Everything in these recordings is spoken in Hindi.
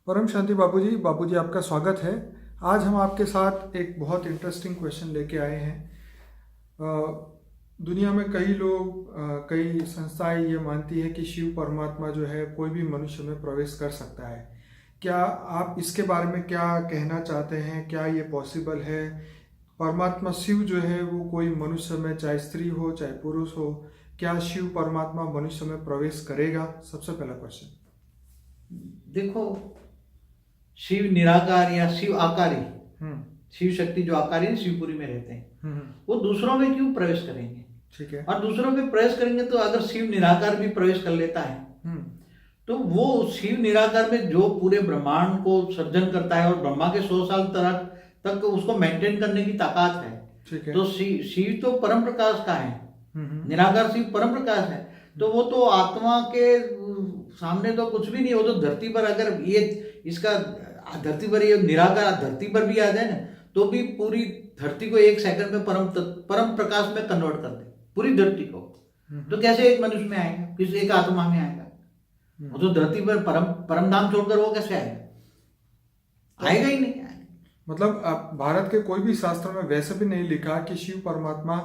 परम शांति बाबूजी। बाबूजी आपका स्वागत है। आज हम आपके साथ एक बहुत इंटरेस्टिंग क्वेश्चन लेके आए हैं। दुनिया में कई लोग कई संस्थाएं ये मानती है कि शिव परमात्मा जो है कोई भी मनुष्य में प्रवेश कर सकता है। क्या आप इसके बारे में क्या कहना चाहते हैं? क्या ये पॉसिबल है? परमात्मा शिव जो है वो कोई मनुष्य में, चाहे स्त्री हो चाहे पुरुष हो, क्या शिव परमात्मा मनुष्य में प्रवेश करेगा? सबसे पहला क्वेश्चन। देखो, शिव निराकार या शिव आकारी, शिव शक्ति जो आकारी है, शिवपुरी में रहते हैं, वो दूसरों में क्यों प्रवेश करेंगे? ठीक है। और दूसरों में प्रवेश करेंगे तो अगर शिव निराकार भी प्रवेश कर लेता है तो वो शिव निराकार में जो पूरे ब्रह्मांड को सर्जन करता है और ब्रह्मा के 100 साल तक उसको मेंटेन करने की ताकत है। ठीक है। तो शिव तो परम प्रकाश का है, निराकार शिव परम प्रकाश है। तो वो तो आत्मा के सामने तो कुछ भी नहीं। वो तो धरती पर अगर ये इसका धरती पर ये निराकार धरती पर भी आ जाए ना तो भी पूरी धरती को एक सेकंड में परम प्रकाश में कन्वर्ट कर दे, पूरी धरती को। तो कैसे एक मनुष्य में आएगा, किस एक आत्मा में आएगा? वो तो धरती पर परम धाम छोड़कर वो कैसे आएगा? आएगा ही नहीं। मतलब भारत के कोई भी शास्त्र में वैसे भी नहीं लिखा कि शिव परमात्मा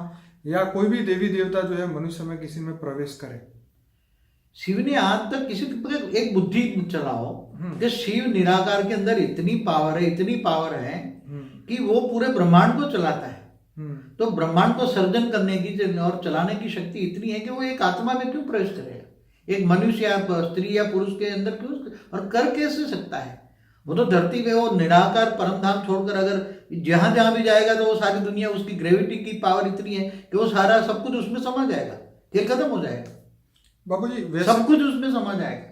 या कोई भी देवी देवता जो है मनुष्य में किसी में प्रवेश करे। शिव ने आज तक किसी एक बुद्धि चलाओ कि शिव निराकार के अंदर इतनी पावर है कि वो पूरे ब्रह्मांड को चलाता है। तो ब्रह्मांड को सर्जन करने की और चलाने की शक्ति इतनी है कि वो एक आत्मा में क्यों प्रवेश करेगा? एक मनुष्य या स्त्री या पुरुष के अंदर क्यों, और कर कैसे सकता है? वो तो धरती पे वो निराकार परम धाम छोड़कर अगर जहां जहां भी जाएगा तो वो सारी दुनिया, उसकी ग्रेविटी की पावर इतनी है कि वो सारा सब कुछ उसमें समा जाएगा, ये खत्म हो जाएगा बाबूजी। सब कुछ उसमें समा जाएगा।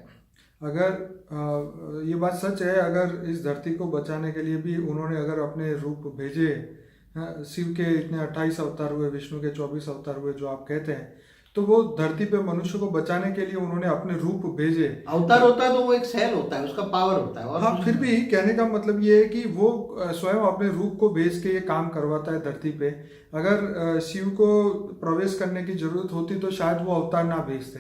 अगर ये बात सच है, अगर इस धरती को बचाने के लिए भी उन्होंने अगर अपने रूप भेजे, शिव के इतने 28 अवतार हुए, विष्णु के 24 अवतार हुए जो आप कहते हैं, तो वो धरती पे मनुष्य को बचाने के लिए उन्होंने अपने रूप भेजे। अवतार होता है तो वो एक सेल होता है, उसका पावर होता है। और हाँ, फिर भी कहने का मतलब ये है कि वो स्वयं अपने रूप को भेज के ये काम करवाता है धरती पे। अगर शिव को प्रवेश करने की जरूरत होती तो शायद वो अवतार ना भेजते।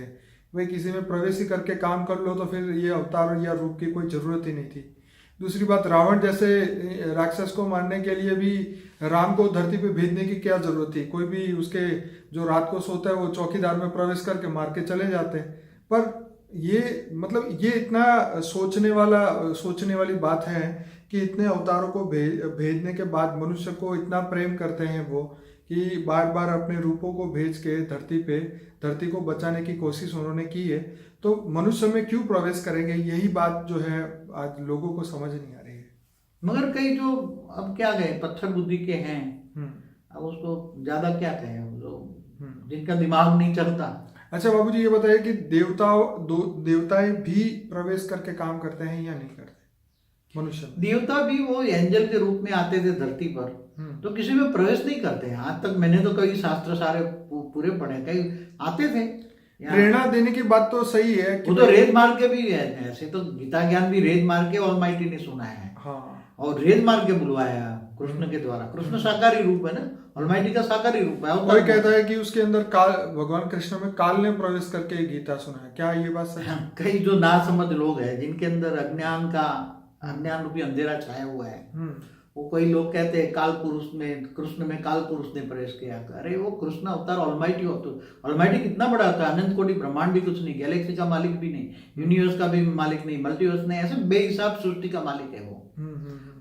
भाई किसी में प्रवेश ही करके काम कर लो तो फिर ये अवतार या रूप की कोई जरूरत ही नहीं थी। दूसरी बात, रावण जैसे राक्षस को मारने के लिए भी राम को धरती पे भेजने की क्या जरूरत थी? कोई भी उसके जो रात को सोता है वो चौकीदार में प्रवेश करके मार के चले जाते हैं। पर ये मतलब ये इतना सोचने वाली बात है कि इतने अवतारों को भेजने के बाद मनुष्य को इतना प्रेम करते हैं वो कि बार बार अपने रूपों को भेज के धरती को बचाने की कोशिश उन्होंने की है। तो मनुष्य में क्यों प्रवेश करेंगे? यही बात जो है आज लोगों को समझ नहीं आ रही है। मगर कई जो अब क्या कहें, पत्थर बुद्धि के हैं, अब उसको ज्यादा क्या कहें, जो जिनका दिमाग नहीं चलता। अच्छा बाबूजी, ये बताइए कि देवताएं भी प्रवेश करके काम करते हैं या नहीं करते? मनुष्य देवता भी वो एंजल के रूप में आते थे धरती पर, तो किसी में प्रवेश नहीं करते हैं। आज तक मैंने तो कई शास्त्र सारे पूरे पढ़े, कई आते थे। प्रेरणा देने की बात तो सही है कि वो तो रेत मार के भी है। ऐसे तो गीता ज्ञान भी रेत मार के ऑलमाइटी ने सुनाया है। हाँ। और रेत मार के बुलवाया कृष्ण के द्वारा। कृष्ण साकारी रूप है ना, ऑलमाइटी का साकारी रूप है। कोई कहता है कि उसके अंदर काल, भगवान कृष्ण में काल ने प्रवेश करके गीता सुना है। क्या ये बात सही है? कई जो नासमझ लोग हैं जिनके अंदर अज्ञान रूपी अंधेरा छाया हुआ है, वो कई लोग कहते हैं काल पुरुष में, कृष्ण में काल पुरुष ने प्रवेश किया। अरे वो कृष्ण अवतार ऑलमाइटी होता। ऑलमाइटी कितना बड़ा होता है? अनंत कोटि ब्रह्मांड भी कुछ नहीं, गैलेक्सी का मालिक भी नहीं, यूनिवर्स का भी मालिक नहीं, मल्टीवर्स नहीं, ऐसे बेहिसाब सृष्टि का मालिक है वो।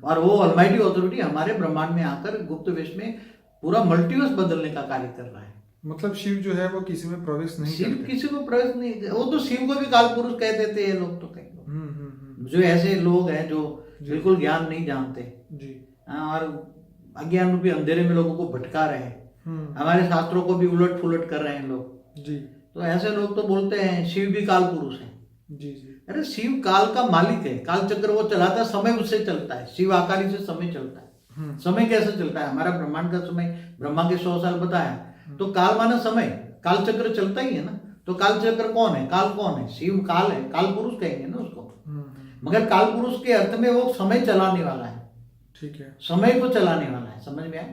और वो ऑलमाइटी ऑथोरिटी हमारे ब्रह्मांड में आकर गुप्त वेश में पूरा मल्टीवर्स बदलने का कार्य कर रहा है। मतलब शिव जो है वो किसी में प्रवेश नहीं शिव करते। किसी को प्रवेश नहीं। वो तो शिव को भी काल पुरुष कह देते हैं लोग। तो कई लोग जो ऐसे लोग हैं जो बिल्कुल ज्ञान नहीं जानते जी, और अज्ञान रूपी अंधेरे में लोगों को भटका रहे हैं, हमारे शास्त्रों को भी उलट फुलट कर रहे हैं लोग जी। तो ऐसे लोग तो बोलते हैं शिव भी काल पुरुष है जी जी। अरे शिव काल का मालिक है, काल चक्र वो चलाता है, समय उससे चलता है। शिव आकारी से समय चलता है। समय कैसे चलता है? हमारा ब्रह्मांड का समय ब्रह्मा के 100 साल बताया, तो काल माना समय, काल चक्र चलता ही है ना। तो काल चक्र कौन है? काल कौन है? शिव काल है, काल पुरुष कहेंगे ना उसको। मगर काल पुरुष के अर्थ में वो समय चलाने वाला है। ठीक है, समय को चलाने वाला है। समझ में आया?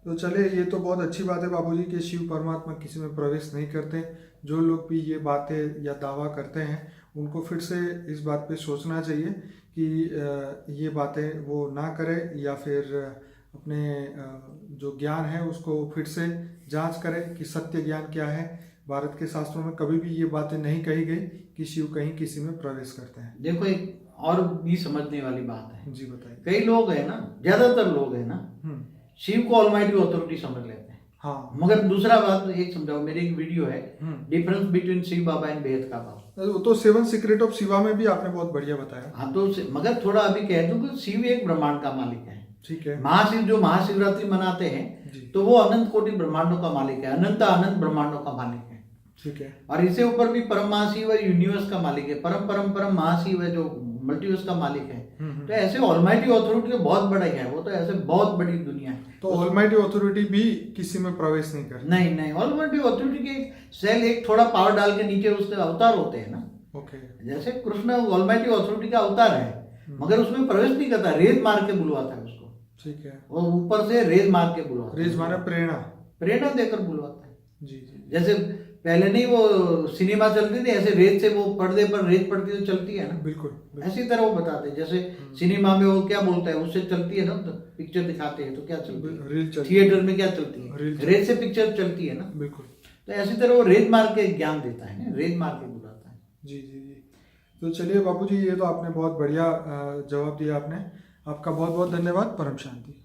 तो चलिए, ये तो बहुत अच्छी बात है बाबूजी कि शिव परमात्मा किसी में प्रवेश नहीं करते। जो लोग भी ये बातें या दावा करते हैं उनको फिर से इस बात पे सोचना चाहिए कि ये बातें वो ना करें, या फिर अपने जो ज्ञान है उसको फिर से जांच करें कि सत्य ज्ञान क्या है। भारत के शास्त्रों में कभी भी ये बातें नहीं कही गई कि शिव कहीं किसी में प्रवेश करते हैं। देखो एक और भी समझने वाली बात है। जी बताइए। कई लोग है ना, ज्यादातर लोग है ना, शिव को ऑलमाइटी अथॉरिटी समझ लेते हैं। हाँ। मगर दूसरा बात एक समझाओ, मेरी एक वीडियो है difference between Shiv Baba and बेहद का बाबा, वो तो 7 सीक्रेट ऑफ शिवा में भी आपने बहुत बढ़िया बताया। हाँ तो मगर थोड़ा अभी कह दूं कि शिव एक ब्रह्मांड का मालिक है। ठीक है। महाशिव जो महाशिवरात्रि मनाते हैं तो वो अनंत कोटि ब्रह्मांडों का मालिक है, अनंत अनंत ब्रह्मांडों का मालिक है। ठीक है। और इससे ऊपर भी परम महाशिव है, यूनिवर्स का मालिक है, परम परम परम महाशिव है जो मल्टीवर्स का मालिक है। तो ऐसे ऑलमाइटी अथॉरिटी तो बहुत बड़ा है, वो तो ऐसे बहुत बड़ी दुनिया है। तो ऑलमाइटी अथॉरिटी भी किसी में प्रवेश नहीं करती? नहीं, ऑलमाइटी अथॉरिटी के सेल एक थोड़ा पावर डाल के नीचे उसके अवतार होते हैं ना। ओके। जैसे कृष्ण ऑलमाइटी अथॉरिटी का अवतार है, मगर उसमें प्रवेश नहीं करता, रेज मार के बुलवाता है उसको। ठीक है। वो ऊपर से रेज मार के बुलवाता है। रेज माने प्रेरणा देकर बुलवाता है। जी जी। जैसे पहले नहीं वो सिनेमा चलती थी, ऐसे रेत से वो पर्दे पर रेत पड़ती तो चलती है ना, बिल्कुल। ऐसी तरह वो बताते हैं। जैसे सिनेमा में वो क्या बोलता है, उससे चलती है ना, तो पिक्चर दिखाते हैं तो क्या चलती है, थिएटर में क्या चलती है, रेत से पिक्चर चलती है ना। बिल्कुल। तो ऐसी तरह वो रेत मार के ज्ञान देता है ना, रेत मार के बुलाता है। जी जी जी। तो चलिए बापू जी, ये तो आपने बहुत बढ़िया जवाब दिया आपने। आपका बहुत बहुत धन्यवाद। परम शांति।